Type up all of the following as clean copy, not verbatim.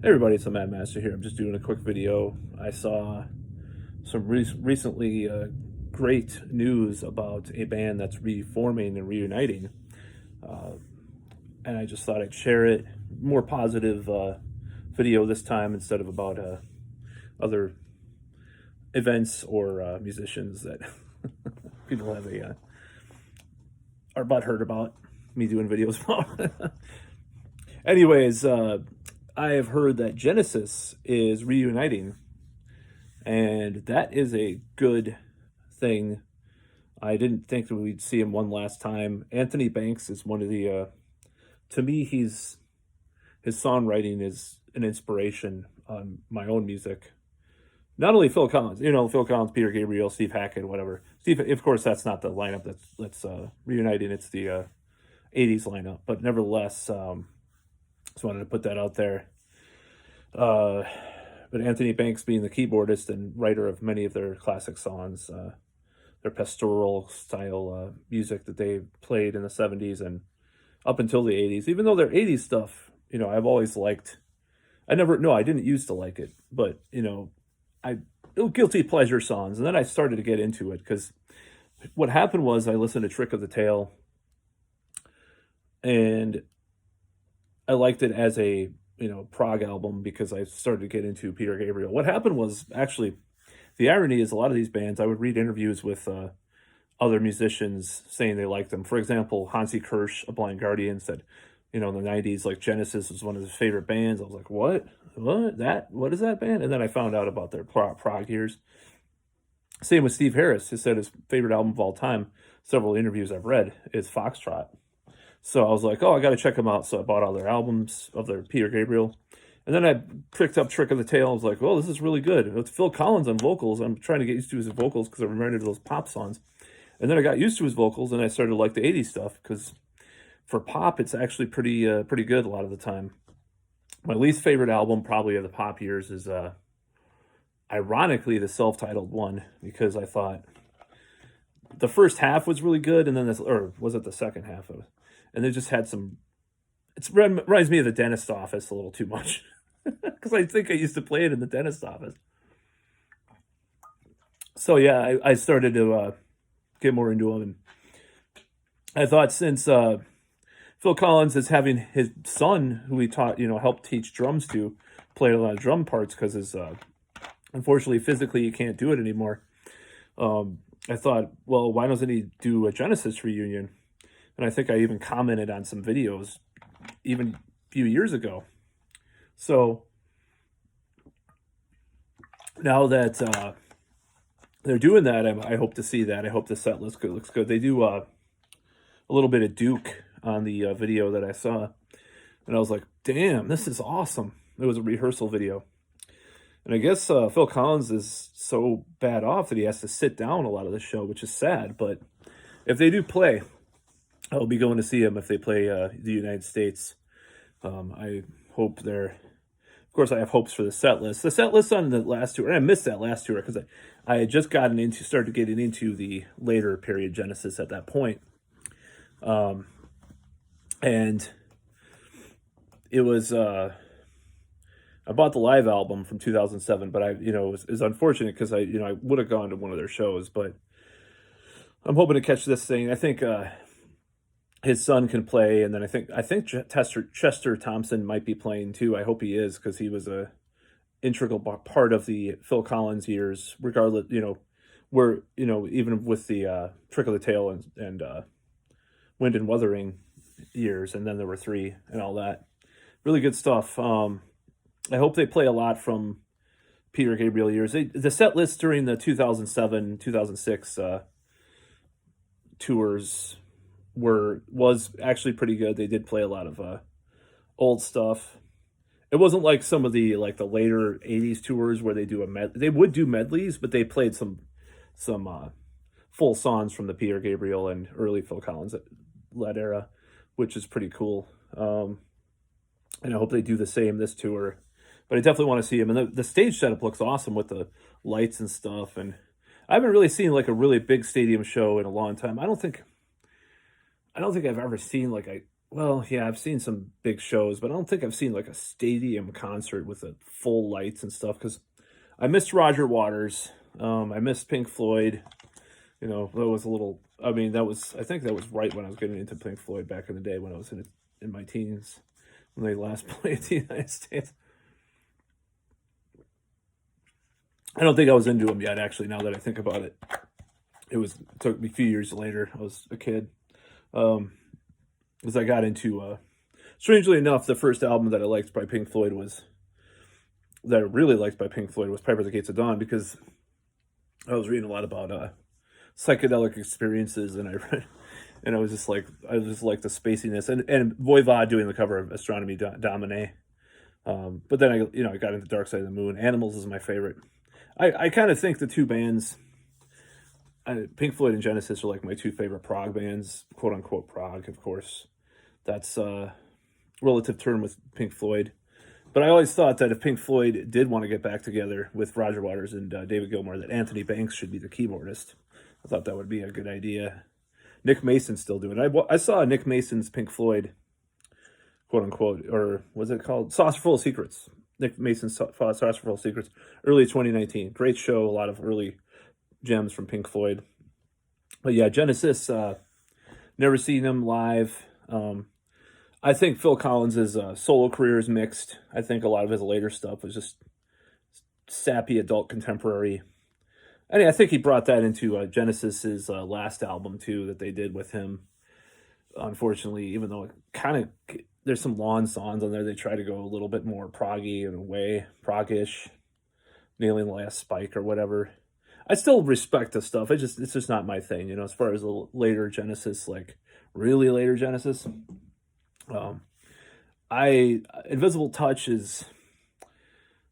Hey everybody, it's the Mad Master here. I'm just doing a quick video. I saw some recently great news about a band that's reforming and reuniting, uh, and I just thought I'd share it. More positive video this time instead of about other events or musicians that people have are butthurt about me doing videos about. Anyways, I have heard that Genesis is reuniting, and that is a good thing. I didn't think that we'd see him one last time. Anthony Banks is one of the to me his songwriting is an inspiration on my own music. Not only Phil Collins, Phil Collins, Peter Gabriel, Steve Hackett, whatever. Steve, of course, that's not the lineup that's reuniting. It's the '80s lineup, but nevertheless, just wanted to put that out there. Uh, but Anthony Banks being the keyboardist and writer of many of their classic songs, their pastoral style music that they played in the '70s and up until the '80s. Even though their '80s stuff, I've always liked. I didn't used to like it, but I guilty pleasure songs, and then I started to get into it because what happened was I listened to Trick of the Tail, and I liked it as a prog album because I started to get into Peter Gabriel. What happened was actually the irony is a lot of these bands I would read interviews with other musicians saying they liked them. For example, Hansi Kirsch, a Blind Guardian, said, in the '90s, like Genesis was one of his favorite bands. I was like, what? What is that band? And then I found out about their prog years. Same with Steve Harris. He said his favorite album of all time, several interviews I've read, is Foxtrot. So I was like, oh, I got to check them out. So I bought all their albums of their Peter Gabriel. And then I picked up Trick of the Tail. I was like, oh, this is really good. It's Phil Collins on vocals. I'm trying to get used to his vocals because I'm reminded of those pop songs. And then I got used to his vocals, and I started to like the '80s stuff because for pop, it's actually pretty good a lot of the time. My least favorite album, probably of the pop years, is ironically the self-titled one because I thought the first half was really good, and then or was it the second half of it? And they just had some. It reminds me of the dentist office a little too much because I think I used to play it in the dentist office. So yeah, I started to get more into them, and I thought since Phil Collins is having his son, who he taught, helped teach drums to, play a lot of drum parts because his unfortunately physically he can't do it anymore. I thought, well, why doesn't he do a Genesis reunion? And I think I even commented on some videos even a few years ago. So now that they're doing that, I hope to see that. I hope the set looks good. They do a little bit of Duke on the video that I saw, and I was like, damn, this is awesome. It was a rehearsal video. And I guess Phil Collins is so bad off that he has to sit down a lot of the show, which is sad. But if they do play, I'll be going to see him if they play the United States. I hope they're. Of course, I have hopes for the set list. The set list on the last tour, and I missed that last tour because I had just started getting into the later period Genesis at that point. And it was I bought the live album from 2007, but it was unfortunate because I would have gone to one of their shows, but I'm hoping to catch this thing. I think his son can play, and then I think Chester Thompson might be playing too. I hope he is because he was a integral part of the Phil Collins years. Regardless, where even with the Trick of the Tail and Wind and Wuthering years, and then there were three and all that. Really good stuff. I hope they play a lot from Peter Gabriel years. The set list during the 2007, 2006 tours was actually pretty good. They did play a lot of old stuff. It wasn't like some of the later '80s tours where they they would do medleys, but they played some full songs from the Peter Gabriel and early Phil Collins led era, which is pretty cool. And I hope they do the same this tour. But I definitely want to see him. And the stage setup looks awesome with the lights and stuff. And I haven't really seen a really big stadium show in a long time. I don't think I've ever seen Well, yeah, I've seen some big shows, but I don't think I've seen like a stadium concert with a full lights and stuff. Because I missed Roger Waters. I missed Pink Floyd. You know, that was a little. I mean, that was. I think that was right when I was getting into Pink Floyd back in the day when I was in my teens when they last played the United States. I don't think I was into them yet. Actually, now that I think about it, it took me a few years later. I was a kid. Um, as I got into strangely enough, the first album that I liked by Pink Floyd was that I really liked by Pink Floyd was Piper at the Gates of Dawn because I was reading a lot about psychedelic experiences, and I read, and I just like the spaciness and Voivod doing the cover of Astronomy Domine. But then I got into Dark Side of the Moon. Animals is my favorite. I kind of think the two bands, Pink Floyd and Genesis, are like my two favorite prog bands, quote unquote prog, of course. That's a relative term with Pink Floyd. But I always thought that if Pink Floyd did want to get back together with Roger Waters and David Gilmour, that Anthony Banks should be the keyboardist. I thought that would be a good idea. Nick Mason's still doing it. I saw Nick Mason's Pink Floyd, quote unquote, or was it called Saucer Full of Secrets? Nick Mason's Saucer Full of Secrets, early 2019. Great show, a lot of early gems from Pink Floyd. But yeah, Genesis, never seen them live. I think Phil Collins' solo career is mixed. I think a lot of his later stuff was just sappy adult contemporary. And I think he brought that into Genesis's last album too that they did with him. Unfortunately, even though it kind of there's some lawn songs on there, they try to go a little bit more proggy in a way, proggish, nailing the last spike or whatever. I still respect the stuff. It's just not my thing, you know. As far as the later Genesis, like really later Genesis, um, I Invisible Touch is.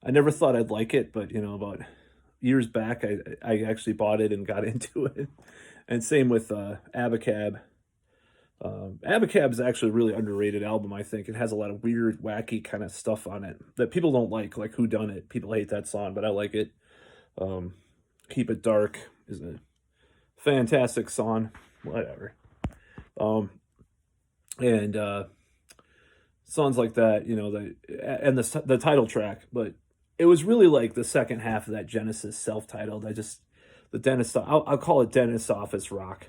I never thought I'd like it, but you know, about years back, I actually bought it and got into it. And same with Abacab. Abacab is actually a really underrated album. I think it has a lot of weird, wacky kind of stuff on it that people don't like Who Done It. People hate that song, but I like it. Um, Keep It Dark is a fantastic song. Whatever. Um, and songs like that, you know, and the title track, but it was really like the second half of that Genesis self-titled. The dentist. I'll call it dentist office rock.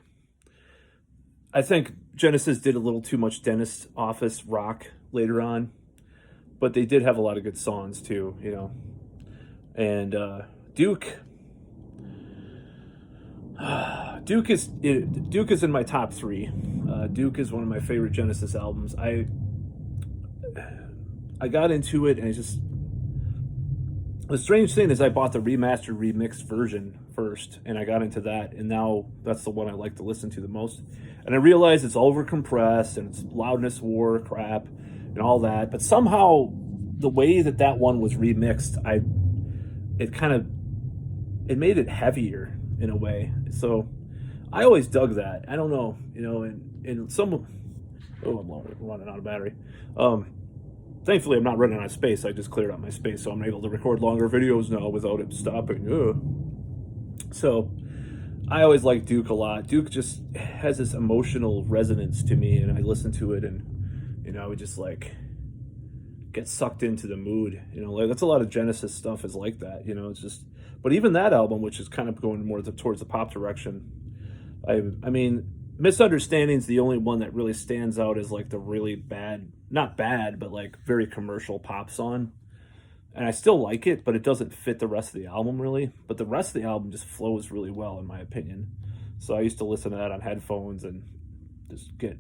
I think Genesis did a little too much dentist office rock later on, but they did have a lot of good songs too, you know. And Duke, Duke is in my top three. Duke is one of my favorite Genesis albums. I got into it, and the strange thing is I bought the remastered remixed version first, and I got into that, and now that's the one I like to listen to the most. And I realize it's over compressed and it's loudness war crap and all that, but somehow the way that one was remixed, it made it heavier in a way. So I always dug that. I don't know, you know, and some. Oh, I'm running out of battery. Thankfully, I'm not running out of space. I just cleared out my space, so I'm able to record longer videos now without it stopping. So I always liked Duke a lot. Duke just has this emotional resonance to me, and I listen to it, and you know, I would just like get sucked into the mood. You know, like that's a lot of Genesis stuff is like that. You know, it's just. But even that album, which is kind of going more towards the pop direction, I mean, Misunderstanding's the only one that really stands out as like the really bad, not bad, but like very commercial pop song. And I still like it, but it doesn't fit the rest of the album really. But the rest of the album just flows really well, in my opinion. So I used to listen to that on headphones and just get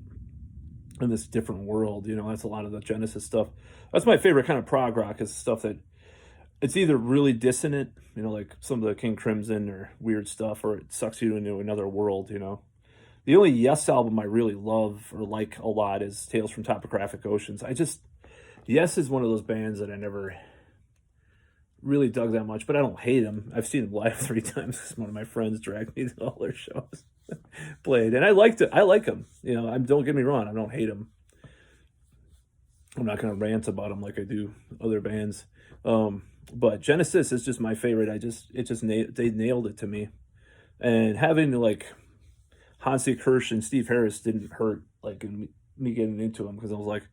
in this different world. You know, that's a lot of the Genesis stuff. That's my favorite kind of prog rock, is stuff that it's either really dissonant, you know, like some of the King Crimson or weird stuff, or it sucks you into another world, you know. The only Yes album I really love or like a lot is Tales from Topographic Oceans. Yes is one of those bands that I never really dug that much, but I don't hate them. I've seen them live 3 times because one of my friends dragged me to all their shows played, and I liked it. I like them. You know, don't get me wrong. I don't hate them. I'm not going to rant about them like I do other bands. But Genesis is just my favorite. They nailed it to me, and having like Hansi Kirsch and Steve Harris didn't hurt like me getting into them because I was like,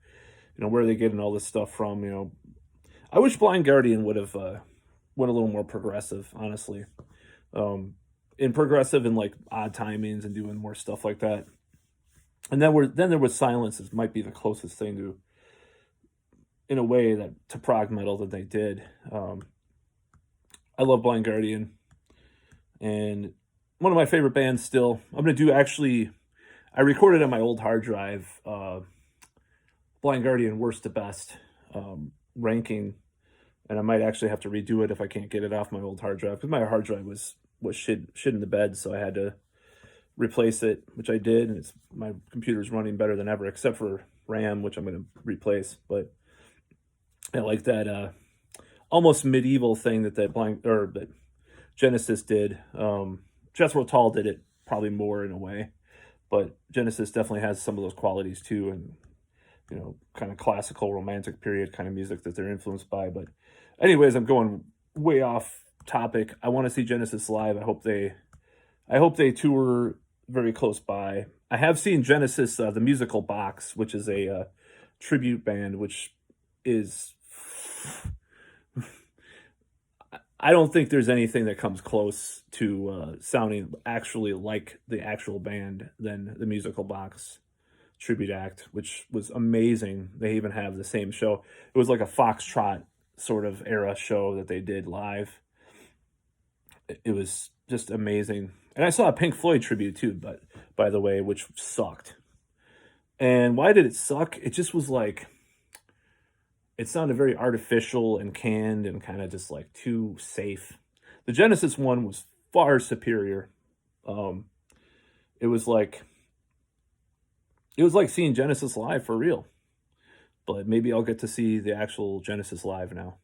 where are they getting all this stuff from? I wish Blind Guardian would have went a little more progressive, honestly. Um, in progressive and like odd timings and doing more stuff like that. And then there was Silences might be the closest thing to, in a way, that to prog metal that they did. I love Blind Guardian, and one of my favorite bands still. I'm gonna do actually. I recorded on my old hard drive. Blind Guardian worst to best ranking, and I might actually have to redo it if I can't get it off my old hard drive because my hard drive was shit in the bed, so I had to replace it, which I did, and my computer's running better than ever, except for RAM, which I'm going to replace. But I like that almost medieval thing that Genesis did. Jethro Tull did it probably more in a way, but Genesis definitely has some of those qualities too, and kind of classical romantic period kind of music that they're influenced by. But anyways, I'm going way off topic. I want to see Genesis live. I hope they tour very close by. I have seen Genesis, the musical box, which is a tribute band, which is, I don't think there's anything that comes close to sounding actually like the actual band than the musical box tribute act, which was amazing. They even have the same show. It was like a Foxtrot sort of era show that they did live. It was just amazing. And I saw a Pink Floyd tribute too, but by the way, which sucked. And why did it suck? It just was like, it sounded very artificial and canned and kind of just like too safe. The Genesis one was far superior. Um, it was like seeing Genesis live for real. But maybe I'll get to see the actual Genesis live now.